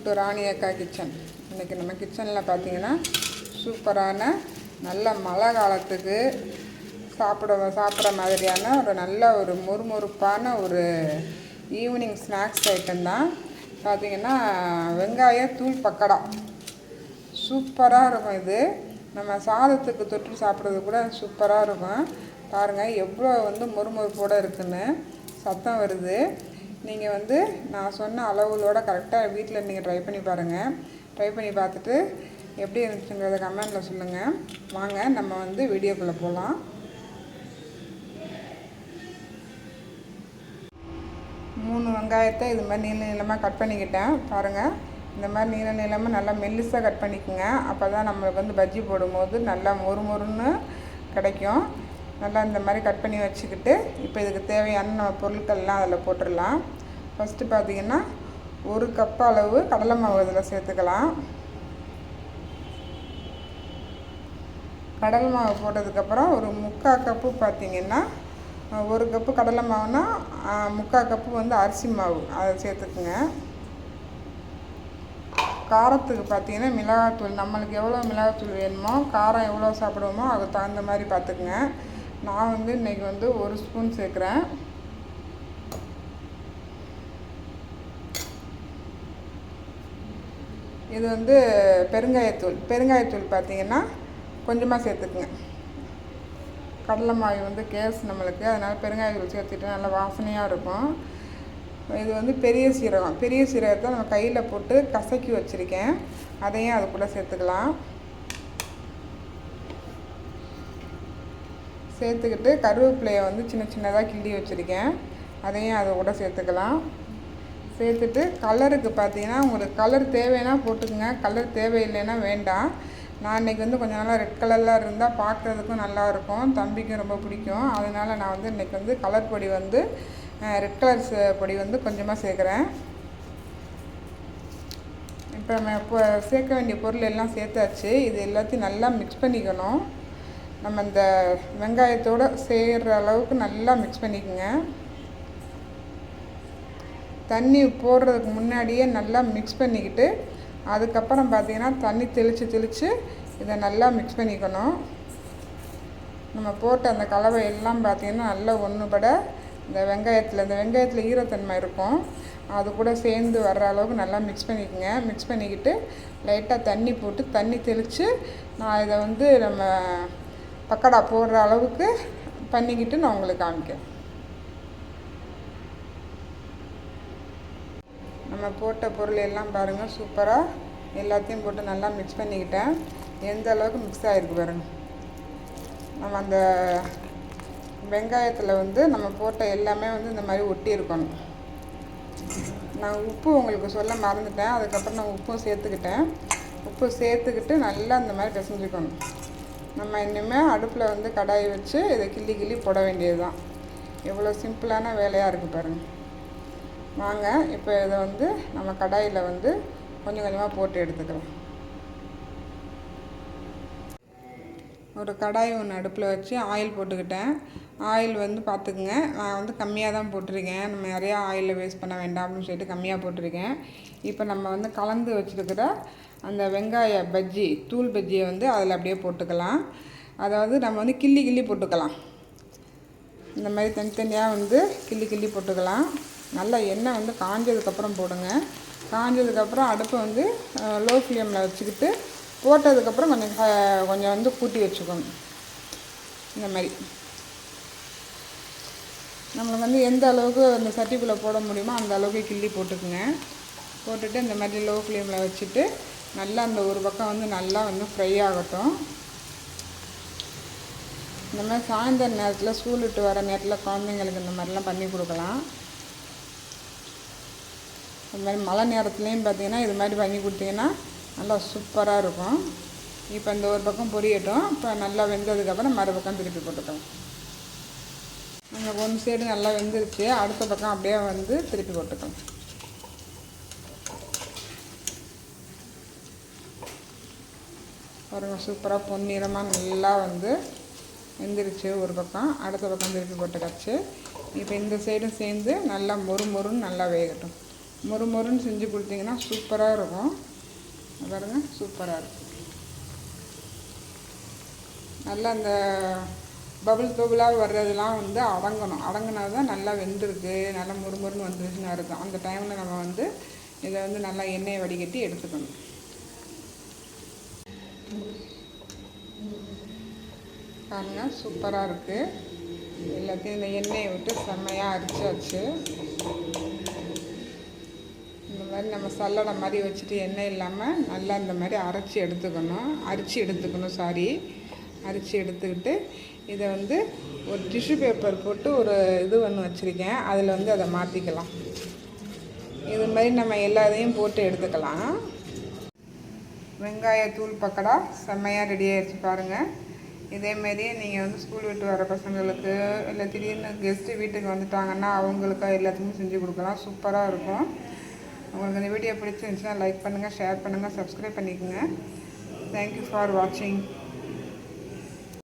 Welcome to ராணி அக்கா kitchen. இன்றைக்கி நம்ம கிச்சனில் பார்த்திங்கன்னா சூப்பரான நல்ல மழை காலத்துக்கு சாப்பிட்ற மாதிரியான ஒரு மொறுமொறுப்பான ஒரு ஈவினிங் ஸ்நாக்ஸ் ஐட்டம் தான். பார்த்திங்கன்னா வெங்காய தூள் பக்கடா சூப்பராக இருக்கும். இது நம்ம சாதத்துக்கு தொட்டு சாப்பிட்றது கூட சூப்பராக இருக்கும். பாருங்கள் எவ்வளோ மொறுமொறுப்போடு இருக்குன்னு சத்தம் வருது. நீங்கள் நான் சொன்ன அளவுகளோட கரெக்டாக வீட்டில் நீங்கள் ட்ரை பண்ணி பாருங்கள். ட்ரை பண்ணி பார்த்துட்டு எப்படி இருந்துச்சுங்கிறத கமெண்டில் சொல்லுங்கள். வாங்க நம்ம வீடியோக்குள்ளே போகலாம். மூணு வெங்காயத்தை இது மாதிரி நீள நீளமாக கட் பண்ணிக்கிட்டேன். பாருங்கள், இந்த மாதிரி நீள நீளமாக நல்லா மெல்லிசாக கட் பண்ணிக்கோங்க. அப்போ தான் நம்மளுக்கு பஜ்ஜி போடும்போது நல்லா மொறுன்னு கிடைக்கும். நல்லா இந்த மாதிரி கட் பண்ணி வச்சுக்கிட்டு இப்போ இதுக்கு தேவையான பொருட்கள்லாம் அதில் போட்டுடலாம். ஃபஸ்ட்டு பார்த்திங்கன்னா 1 கப் அளவு கடலை மாவு இதில் சேர்த்துக்கலாம். கடலை மாவு போட்டதுக்கப்புறம் ஒரு 3/4 கப்பு பார்த்திங்கன்னா 1 கப்பு கடலை மாவுனா 3/4 கப்பு அரிசி மாவு அதை சேர்த்துக்குங்க. காரத்துக்கு பார்த்திங்கன்னா மிளகாத்தூள் நம்மளுக்கு எவ்வளோ மிளகாத்தூள் வேணுமோ, காரம் எவ்வளோ சாப்பிடுவோமோ அதுக்கு தகுந்த மாதிரி பார்த்துக்குங்க. நான் இன்றைக்கி 1 ஸ்பூன் சேர்க்குறேன். இது பெருங்காயத்தூள் பார்த்திங்கன்னா கொஞ்சமாக சேர்த்துக்குங்க. கடலை மாவு கேஸ் நம்மளுக்கு, அதனால் பெருங்காயத்தூள் சேர்த்துட்டு நல்லா வாசனையாக இருக்கும். இது பெரிய சீரகத்தை நம்ம கையில் போட்டு கசக்கி வச்சுருக்கேன். அதையும் அது கூட சேர்த்துக்கலாம். சேர்த்துக்கிட்டு கருவேப்பிலையை சின்ன சின்னதாக கிண்டி வச்சுருக்கேன். அதையும் அதை கூட சேர்த்துக்கலாம். சேர்த்துட்டு கலருக்கு பார்த்திங்கன்னா உங்களுக்கு கலர் தேவைன்னா போட்டுக்கோங்க, கலர் தேவையில்லைன்னா வேண்டாம். நான் இன்றைக்கி கொஞ்சம் நாளாக ரெட் கலரில் இருந்தால் பார்க்குறதுக்கும் நல்லாயிருக்கும், தம்பிக்கும் ரொம்ப பிடிக்கும். அதனால் நான் இன்றைக்கி கலர் பொடி ரெட் கலர்ஸ் பொடி கொஞ்சமாக சேர்க்குறேன். இப்போ நம்ம சேர்க்க வேண்டிய பொருள் எல்லாம் சேர்த்தாச்சு. இது எல்லாத்தையும் நல்லா மிக்ஸ் பண்ணிக்கணும். நம்ம இந்த வெங்காயத்தோடு சேர்கிற அளவுக்கு நல்லா மிக்ஸ் பண்ணிக்கோங்க. தண்ணி போடுறதுக்கு முன்னாடியே நல்லா மிக்ஸ் பண்ணிக்கிட்டு அதுக்கப்புறம் பார்த்திங்கன்னா தண்ணி தெளித்து இதை நல்லா மிக்ஸ் பண்ணிக்கணும். நம்ம போட்ட அந்த கலவை எல்லாம் பார்த்திங்கன்னா நல்லா ஒன்றுபட இந்த வெங்காயத்தில் ஈரத்தன்மை இருக்கும், அது கூட சேர்ந்து வர்ற அளவுக்கு நல்லா மிக்ஸ் பண்ணிக்கோங்க. மிக்ஸ் பண்ணிக்கிட்டு லைட்டாக தண்ணி போட்டு தண்ணி தெளித்து நான் இதை நம்ம பக்கடா போடுற அளவுக்கு பண்ணிக்கிட்டு நான் உங்களுக்கு காமிக்கிறேன். நம்ம போட்ட பொருள் எல்லாம் பாருங்கள், சூப்பராக எல்லாத்தையும் போட்டு நல்லா மிக்ஸ் பண்ணிக்கிட்டேன். எந்த அளவுக்கு மிக்ஸ் ஆகிருக்கு பாருங்கள். நம்ம அந்த வெங்காயத்தில் நம்ம போட்ட எல்லாமே இந்த மாதிரி ஒட்டி இருக்கணும். நான் உப்பு உங்களுக்கு சொல்ல மறந்துட்டேன், அதுக்கப்புறம் நான் உப்பும் சேர்த்துக்கிட்டேன். உப்பு சேர்த்துக்கிட்டு நல்லா இந்த மாதிரி பிசைஞ்சுக்கணும். நம்ம இனிமேல் அடுப்பில் கடாயை வச்சு இதை கிள்ளி போட வேண்டியது தான். எவ்வளோ சிம்பிளான வேலையாக இருக்குது பாருங்கள். வாங்க இப்போ இதை நம்ம கடாயில் கொஞ்சம் கொஞ்சமாக போட்டு எடுத்துக்கலாம். ஒரு கடாய் ஒன்று அடுப்பில் வச்சு ஆயில் போட்டுக்கிட்டேன். ஆயில் பார்த்துக்குங்க, நான் கம்மியாக தான் போட்டிருக்கேன். நம்ம நிறையா ஆயிலில் வேஸ்ட் பண்ண வேண்டாம் அப்படின்னு சொல்லிட்டு கம்மியாக போட்டிருக்கேன். இப்போ நம்ம கலந்து வச்சுருக்கிற அந்த வெங்காய பஜ்ஜி தூள் பஜ்ஜியை அதில் அப்படியே போட்டுக்கலாம். அதாவது நம்ம கிள்ளி போட்டுக்கலாம். இந்த மாதிரி தனித்தனியாக கிள்ளி போட்டுக்கலாம். நல்லா எண்ணெய் காஞ்சதுக்கப்புறம் போடுங்க. காஞ்சதுக்கப்புறம் அடுப்பை லோ ஃப்ளேமில் வச்சுக்கிட்டு போட்டதுக்கப்புறம் கொஞ்சம் கூட்டி வச்சுக்கணும். இந்த மாதிரி நம்மளுக்கு எந்த அளவுக்கு அந்த சட்டிக்குள்ளே போட முடியுமோ அந்த அளவுக்கு கிள்ளி போட்டுக்குங்க. போட்டுட்டு இந்த மாதிரி லோ ஃப்ளேமில் வச்சுட்டு நல்லா அந்த ஒரு பக்கம் நல்லா ஃப்ரை ஆகட்டும். இந்த மாதிரி சாயந்தர நேரத்தில் ஸ்கூல் விட்டு வர நேரத்தில் குழந்தைங்களுக்கு இந்த மாதிரிலாம் பண்ணி கொடுக்கலாம். அது மாதிரி மழை நேரத்துலேயும் பார்த்திங்கன்னா இது மாதிரி பண்ணி கொடுத்தீங்கன்னா நல்லா சூப்பராக இருக்கும். இப்போ இந்த ஒரு பக்கம் பொரியட்டும். இப்போ நல்லா வெந்ததுக்கப்புறம் மறுபக்கம் திருப்பி போட்டுக்கலாம். நம்ம ஒன்று சைடு நல்லா வெந்துருச்சு, அடுத்த பக்கம் அப்படியே திருப்பி போட்டுக்கலாம். பாருங்கள், சூப்பராக பொன்னிறமாக நல்லா வெந்துருச்சு. ஒரு பக்கம் அடுத்த பக்கம் திருப்பி போட்டுக்காச்சு. இப்போ இந்த சைடும் சேர்ந்து நல்லா மொறுன்னு நல்லா வேகட்டும். மொறுன்னு செஞ்சு கொடுத்தீங்கன்னா சூப்பராக இருக்கும். பாருங்க, சூப்பராக இருக்கும். நல்லா அந்த பபுளாக வர்றதெல்லாம் வந்து அடங்கினா தான் நல்லா வெந்திருக்கு, நல்லா மொறுன்னு வந்துருச்சுன்னு அர்த்தம். அந்த டைமில் நம்ம வந்து இதை வந்து நல்லா எண்ணெயை வடிகட்டி எடுத்துக்கணும். பாருங்க, சூப்பராக இருக்குது. எல்லாத்தையும் இந்த எண்ணெயை விட்டு செம்மையாக அரிச்சாச்சு. இந்த மாதிரி நம்ம சல்லடை மாதிரி வச்சுட்டு எண்ணெய் இல்லாமல் நல்லா இந்த மாதிரி அரிச்சு எடுத்துக்கிட்டு இதை வந்து ஒரு டிஷ்யூ பேப்பர் போட்டு ஒரு இது ஒன்று வச்சுருக்கேன். அதில் வந்து அதை மாற்றிக்கலாம். இது மாதிரி நம்ம எல்லாத்தையும் போட்டு எடுத்துக்கலாம். வெங்காயத்தூள் பக்கோடா செம்மையாக ரெடி ஆகிடுச்சு பாருங்கள். இதேமாரி நீங்கள் வந்து ஸ்கூல் விட்டு வர பசங்களுக்கு, இல்லை திடீர்னு கெஸ்ட்டு வீட்டுக்கு வந்துட்டாங்கன்னா அவங்களுக்கு எல்லாத்துக்குமே செஞ்சு கொடுக்கலாம். சூப்பராக இருக்கும். உங்களுக்கு இந்த வீடியோ பிடிச்சிருந்துச்சுன்னா லைக் பண்ணுங்கள், ஷேர் பண்ணுங்கள், சப்ஸ்கிரைப் பண்ணிக்கோங்க. தேங்க்யூ ஃபார் வாட்சிங்.